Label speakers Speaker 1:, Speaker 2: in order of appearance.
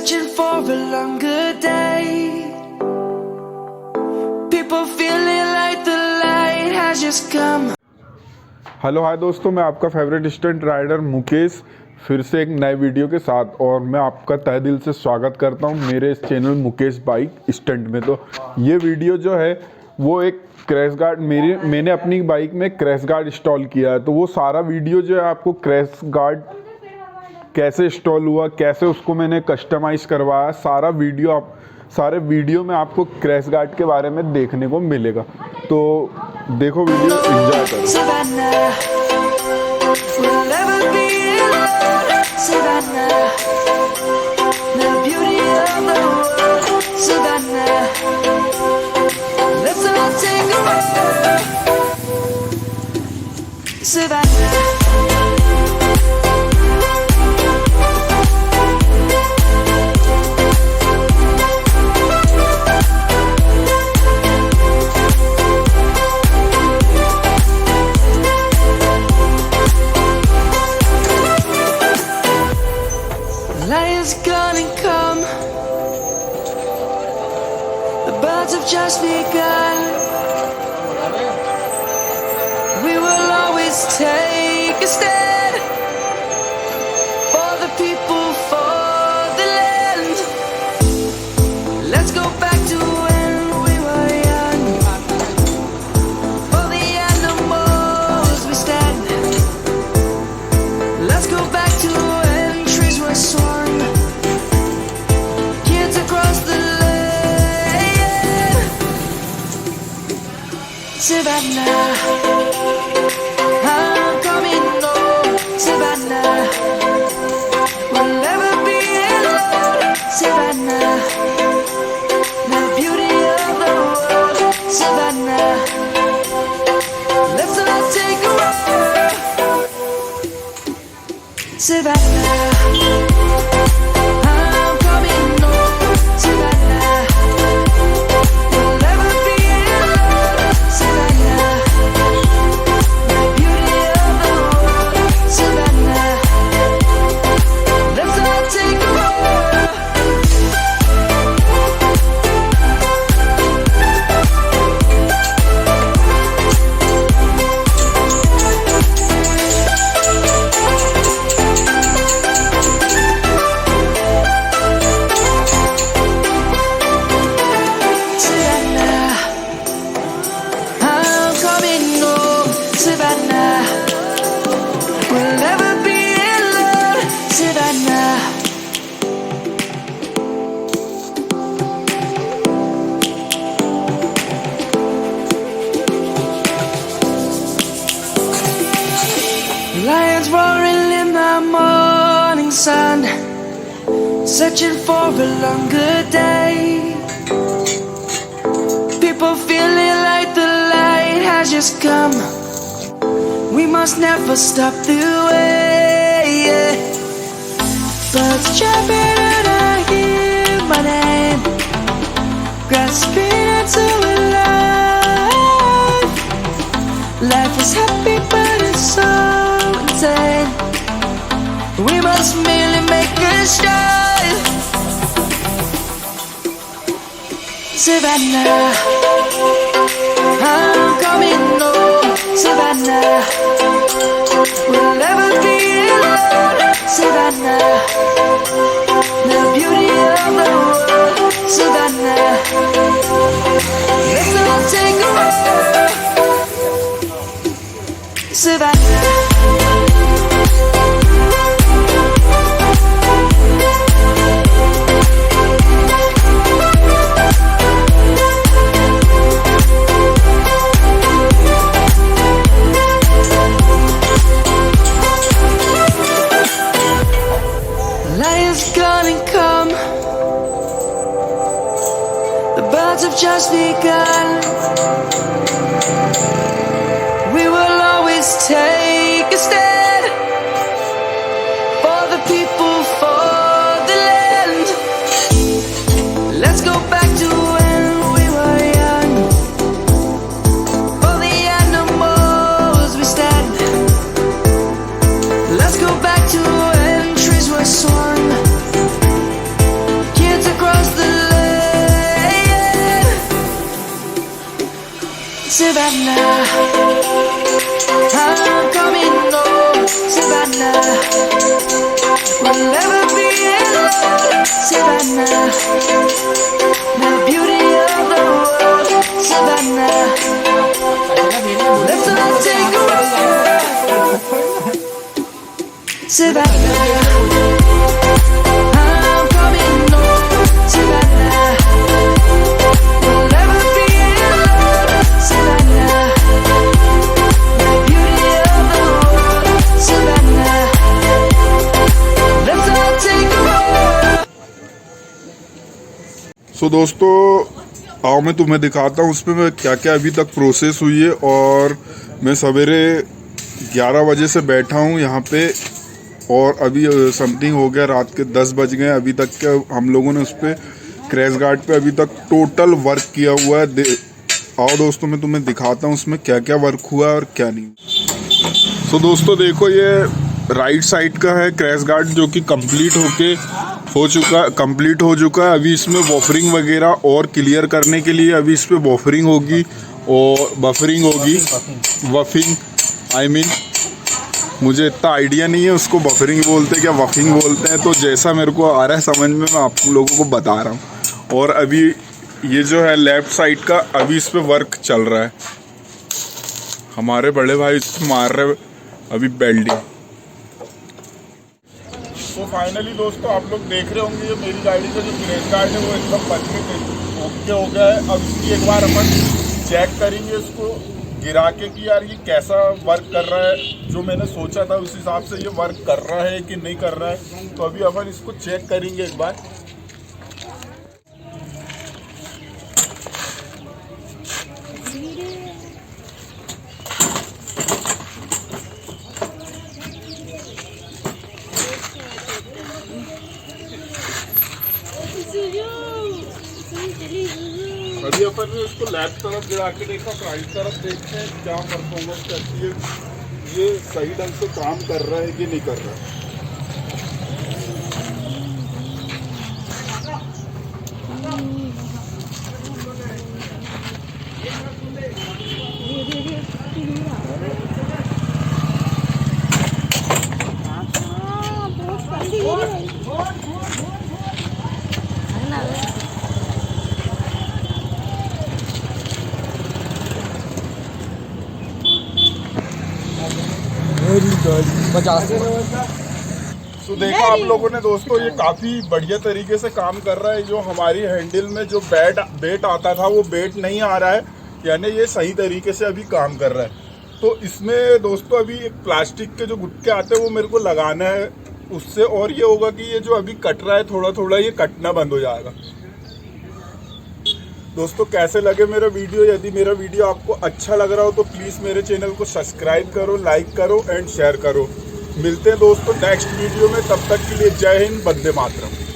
Speaker 1: searching for a longer day. People feeling like the light has just come.
Speaker 2: Hello hi दोस्तों, मैं आपका favourite stunt rider Mukesh फिर से एक नए वीडियो के साथ, और मैं आपका तहे दिल से स्वागत करता हूं मेरे इस चैनल मुकेश बाइक स्टंट में। तो ये वीडियो जो है वो एक क्रैश गार्ड मैंने अपनी बाइक में क्रैश गार्ड इंस्टॉल किया है। तो वो सारा वीडियो जो है आपको क्रैश गार्ड कैसे इंस्टॉल हुआ, कैसे उसको मैंने कस्टमाइज़ करवाया, सारे वीडियो में आपको क्रैश गार्ड के बारे में देखने को मिलेगा। तो देखो वीडियो, एंजॉय करो।
Speaker 1: Lions gonna come. The birds have just begun. We will always take a stand for the people, for the land. Let's go back to when we were young. For the animals we stand. Let's go back to when trees were swung. Savannah, I'm coming home. Savannah, we'll never be alone. Savannah, the beauty of the world. Savannah, let's all take a walk. Savannah. Lions roaring in the morning sun, searching for a longer day. People feeling like the light has just come. We must never stop the way. Birds jumping and I hear my name, grasping into a life. Life is happy but it's so insane. We must merely make a start. Savannah, I'm coming home. Savannah, we'll never be alone. Savannah, the beauty of the world. Savannah, let's all take a walk. Savannah. Lions gonna come. The birds have just begun. We will always take a stand for the people, for the land. Let's go back to when we were young. For the animals we stand. Let's go back to when trees were swung. Savannah, I'm coming home, Savannah. We'll never be alone, Savannah. The beauty of the world, Savannah. Let's all take a ride, Savannah. I'm coming home, Savannah. We'll never be alone, Savannah. The beauty of the world, Savannah. Let's all take a ride.
Speaker 2: सो दोस्तों आओ मैं तुम्हें दिखाता हूँ उसमें मैं क्या क्या अभी तक प्रोसेस हुई है। और मैं सवेरे 11 बजे से बैठा हूँ यहाँ पे और अभी समथिंग हो गया, रात के 10 बज गए। अभी तक के हम लोगों ने उस पर क्रैश गार्ड पे अभी तक टोटल वर्क किया हुआ है। आओ दोस्तों मैं तुम्हें दिखाता हूँ उसमें क्या क्या वर्क हुआ है और क्या नहीं। सो दोस्तों देखो ये राइट साइड का है क्रैश गार्ड जो कि कंप्लीट हो चुका है। अभी इसमें बफरिंग वगैरह और क्लियर करने के लिए अभी इस पर बफरिंग होगी और वफिंग आई मीन मुझे इतना आइडिया नहीं है उसको बफरिंग बोलते हैं क्या वफिंग बोलते हैं, तो जैसा मेरे को आ रहा है समझ में मैं आप लोगों को बता रहा हूँ। और अभी ये जो है लेफ्ट साइड का अभी इस पे वर्क चल रहा है। हमारे बड़े भाई मार रहे अभी बेल्डिंग। तो फाइनली दोस्तों आप लोग देख रहे होंगे ये मेरी गाड़ी का जो क्रैश गार्ड है वो एकदम बन के ओके हो गया है। अब इसकी एक बार अपन चेक करेंगे इसको गिरा के कि यार ये कैसा वर्क कर रहा है। जो मैंने सोचा था उस हिसाब से ये वर्क कर रहा है कि नहीं कर रहा है, तो अभी अपन इसको चेक करेंगे एक बार। अभी अपन ने इसको लेफ्ट तरफ गिरा के देखा, राइट तरफ देखते हैं क्या परफॉर्मेंस करती है, ये सही ढंग से काम कर रहा है कि नहीं कर रहा है। तो देखा आप लोगों ने दोस्तों ये काफ़ी बढ़िया तरीके से काम कर रहा है। जो हमारी हैंडल में जो बेट आता था वो बेट नहीं आ रहा है, यानी ये सही तरीके से अभी काम कर रहा है। तो इसमें दोस्तों अभी एक प्लास्टिक के जो गुटके आते हैं वो मेरे को लगाना है उससे, और ये होगा कि ये जो अभी कट रहा है थोड़ा थोड़ा ये कटना बंद हो जाएगा। दोस्तों कैसे लगे मेरा वीडियो? यदि मेरा वीडियो आपको अच्छा लग रहा हो तो प्लीज़ मेरे चैनल को सब्सक्राइब करो, लाइक करो एंड शेयर करो। मिलते हैं दोस्तों नेक्स्ट वीडियो में, तब तक के लिए जय हिंद, वंदे मातरम।